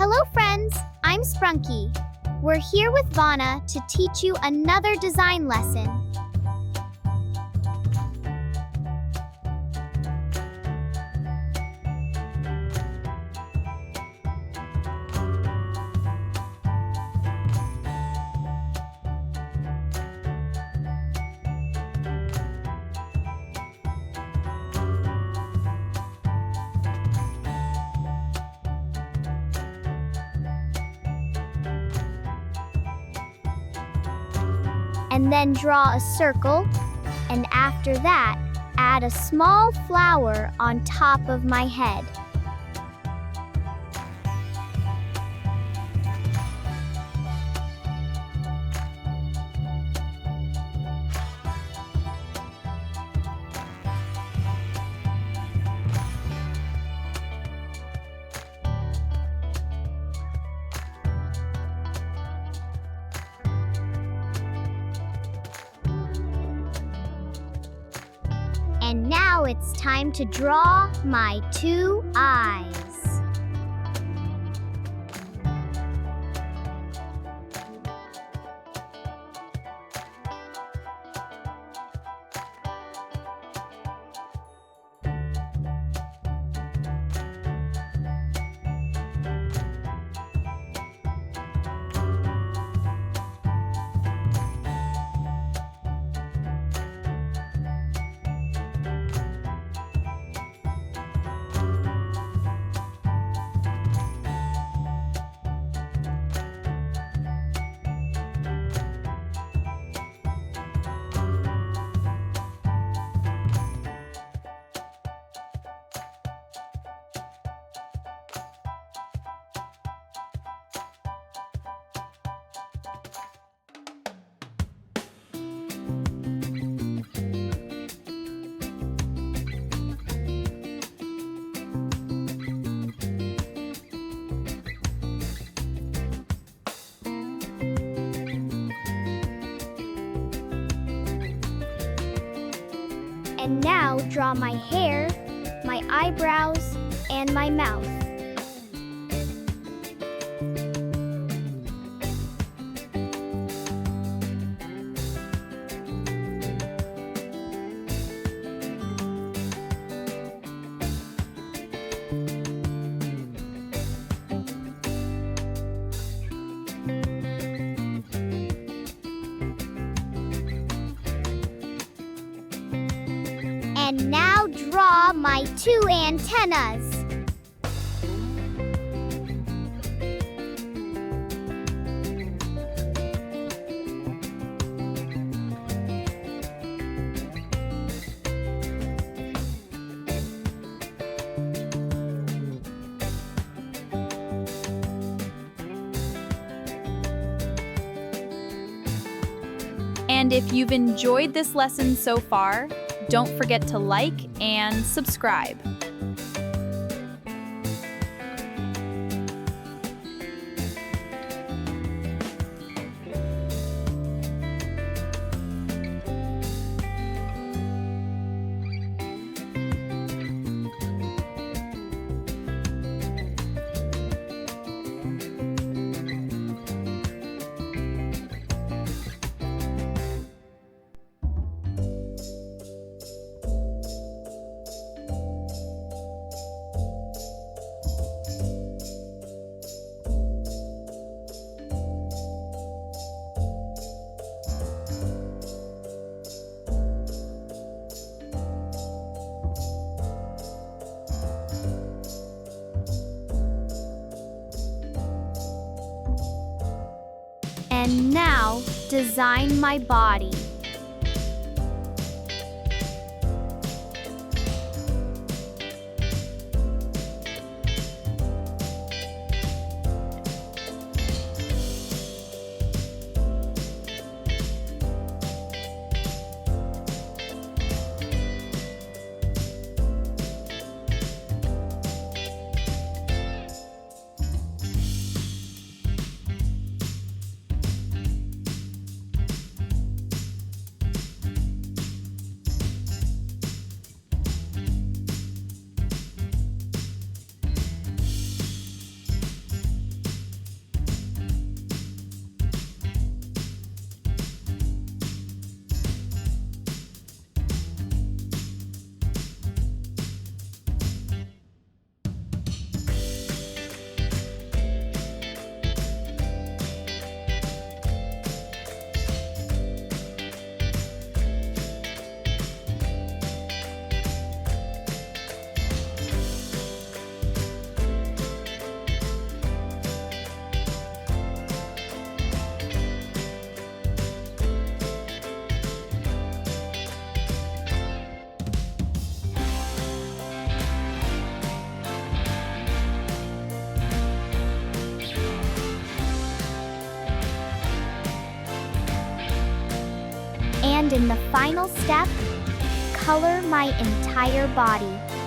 Hello friends, I'm Sprunki. We're here with Vana to teach you another design lesson. And then draw a circle, and after that, add a small flower on top of my head. And now it's time to draw my two eyes. And now draw my hair, my eyebrows, and my mouth. And now draw my two antennas. And if you've enjoyed this lesson so far, don't forget to like and subscribe. And now, design my body. And in the final step, color my entire body.